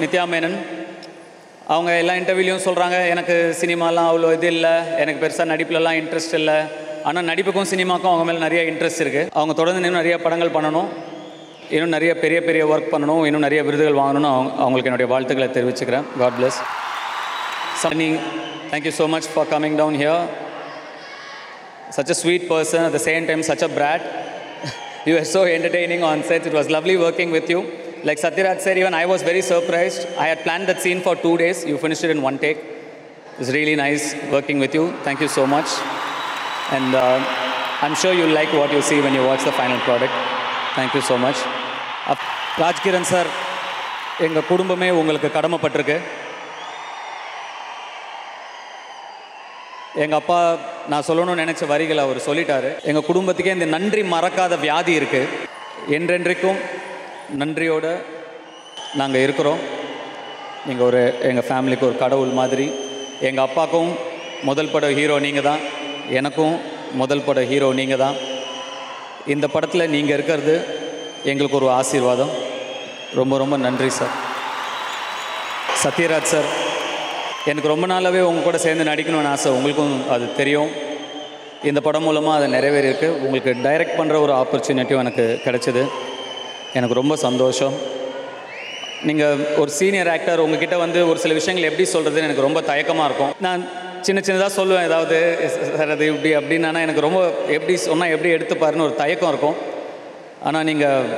நித்யா மேனன். அவங்க எல்லா இன்டர்வியூலையும் சொல்கிறாங்க, எனக்கு சினிமாலாம் அவ்வளோ இது இல்லை, எனக்கு பெருசாக நடிப்புலலாம் இன்ட்ரெஸ்ட் இல்லை. ஆனால் நடிப்புக்கும் சினிமாக்கும் அவங்க மேலே நிறைய இன்ட்ரெஸ்ட் இருக்குது. அவங்க தொடர்ந்து இன்னும் நிறைய படங்கள் பண்ணணும், இன்னும் நிறைய பெரிய பெரிய ஒர்க் பண்ணணும், இன்னும் நிறைய விருதுகள் வாங்கணும்னு அவங்களுக்கு என்னுடைய வாழ்த்துக்களை தெரிவிச்சுக்கிறேன். God bless. Sunny, thank you so much for coming down here. Such a sweet person, at the same time such a brat. You were so entertaining on set. It was lovely working with you. Like Satyaraj said, even I was very surprised. I had planned that scene for 2 days. You finished it in 1 take. It was really nice working with you. Thank you so much. And I'm sure you'll like what you see when you watch the final product. Thank you so much. Rajkiran sir, எங்கள் குடும்பமே உங்களுக்கு கடமைப்பட்டிருக்கு. எங்கள் அப்பா நான் சொல்லணும்னு நினச்ச வரிகளை அவர் சொல்லிட்டாரு. எங்கள் குடும்பத்துக்கே இந்த நன்றி மறக்காத வியாதி இருக்குது. என்றென்றைக்கும் நன்றியோடு நாங்கள் இருக்கிறோம். நீங்கள் எங்கள் ஃபேமிலிக்கு ஒரு கடவுள் மாதிரி. எங்கள் அப்பாவுக்கும் முதல் பட ஹீரோ நீங்கள் தான், எனக்கும் முதல் பட ஹீரோ நீங்கள் தான். இந்த படத்தில் நீங்கள் இருக்கிறது எங்களுக்கு ஒரு ஆசீர்வாதம். ரொம்ப ரொம்ப நன்றி சார். சத்யராஜ் சார், எனக்கு ரொம்ப நாளாகவே உங்கள் கூட சேர்ந்து நடிக்கணும்னு ஆசை. உங்களுக்கும் அது தெரியும். இந்த படம் மூலமாக அது நிறைவேறியிருக்கு. உங்களுக்கு டைரக்ட் பண்ணுற ஒரு ஆப்பர்ச்சுனிட்டியும் எனக்கு கிடைச்சிது. எனக்கு ரொம்ப சந்தோஷம். நீங்கள் ஒரு சீனியர் ஆக்டர், உங்ககிட்ட வந்து ஒரு சில விஷயங்கள் எப்படி சொல்கிறதுன்னு எனக்கு ரொம்ப தயக்கமாக இருக்கும். நான் சின்னதாக சொல்லுவேன் ஏதாவது, சார் அது இப்படி அப்படின்னா எனக்கு ரொம்ப எப்படி சொன்னால் எப்படி எடுத்துப்பாருன்னு ஒரு தயக்கம் இருக்கும். ஆனால் நீங்கள்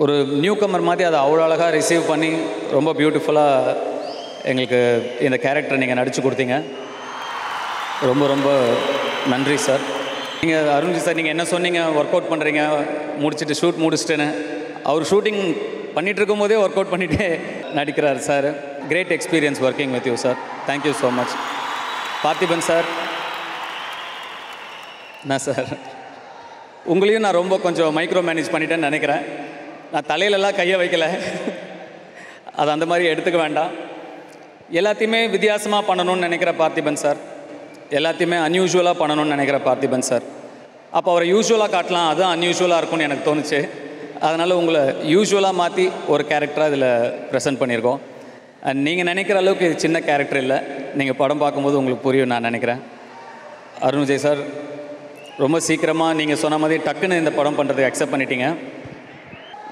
ஒரு நியூ கமர் மாதிரி அதை அவ்வளோ அழகாக ரிசீவ் பண்ணி ரொம்ப பியூட்டிஃபுல்லாக எங்களுக்கு இந்த கேரக்டரை நீங்கள் நடித்து கொடுத்தீங்க. ரொம்ப ரொம்ப நன்றி சார். நீங்கள் அருண்ஜி சார், நீங்கள் என்ன சொன்னீங்க, ஒர்க் அவுட் பண்ணுறீங்க, ஷூட் முடிச்சிட்டேன்னு. அவர் ஷூட்டிங் பண்ணிகிட்டு இருக்கும்போதே ஒர்க் அவுட் பண்ணிகிட்டே நடிக்கிறார் sir. Great experience working with you sir. Thank you so much. Parthiban sir, என்ன சார், உங்களையும் நான் ரொம்ப கொஞ்சம் மைக்ரோ மேனேஜ் பண்ணிட்டேன்னு நினைக்கிறேன். நான் தலையிலலாம் கையை வைக்கலை, அது அந்த மாதிரி எடுத்துக்க வேண்டாம். எல்லாத்தையுமே வித்தியாசமாக பண்ணணும்னு நினைக்கிற பார்த்திபன் சார், எல்லாத்தையுமே அன்யூஷுவலாக பண்ணணும்னு நினைக்கிற பார்த்திபன் சார். அப்போ அவரை யூஷுவலாக காட்டலாம், அதுவும் அன்யூஷுவலாக இருக்கும்னு எனக்கு தோணுச்சு. அதனால் உங்களை யூஷுவலாக மாற்றி ஒரு கேரக்டராக இதில் ப்ரெசென்ட் பண்ணியிருக்கோம். அண்ட் நீங்கள் நினைக்கிற அளவுக்கு இது சின்ன கேரக்டர் இல்லை. நீங்கள் படம் பார்க்கும்போது உங்களுக்கு புரியும் நான் நினைக்கிறேன். அருண் விஜய் சார், ரொம்ப சீக்கிரமாக நீங்கள் சொன்ன மாதிரி டக்குன்னு இந்த படம் பண்ணுறதுக்கு அக்செப்ட் பண்ணிட்டீங்க.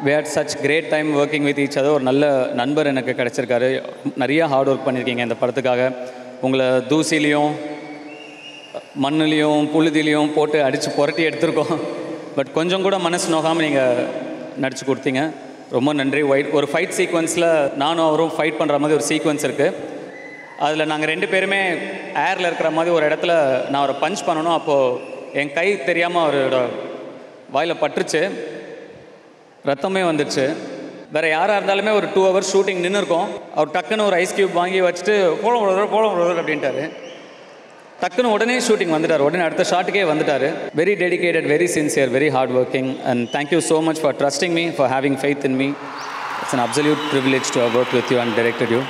we had such great time working with each other. ஒரு நல்ல நண்பர் எனக்கு கிடச்சிருக்காரு. நிறைய ஹார்ட் ஒர்க் பண்ணியிருக்கீங்க இந்த படத்துக்காக. உங்களை தூசிலையும் மண்ணுலேயும் புழுதிலையும் போட்டு அடித்து புரட்டி எடுத்திருக்கோம். பட் கொஞ்சம் கூட மனசு நோகாமல் நீங்கள் நடித்து கொடுத்தீங்க. ரொம்ப நன்றி. ஒரு ஃபைட் சீக்வன்ஸில் நானும் அவரும் ஃபைட் பண்ணுற மாதிரி ஒரு சீக்வன்ஸ் இருக்குது. அதில் நாங்கள் 2 பேருமே ஏரில் இருக்கிற மாதிரி ஒரு இடத்துல நான் அவரை பஞ்ச் பண்ணணும். அப்போது என் கை தெரியாமல் அவரோட வாயில் பட்டுருச்சு, ரத்தமே வந்துடுச்சு. வேறு யாராக இருந்தாலுமே ஒரு 2 hours ஷூட்டிங் நின்று இருக்கோம். அவர் டக்குன்னு ஒரு ஐஸ் க்யூப் வாங்கி வச்சுட்டு போட அப்படின்ட்டாரு. டக்குன்னு உடனே ஷூட்டிங் வந்துட்டார். உடனே அடுத்த ஷாட்டுக்கே வந்துட்டார். Very dedicated, very sincere, very hard working. And thank you so much for trusting me, for having faith in me. It's an absolute privilege to have worked with you and directed you.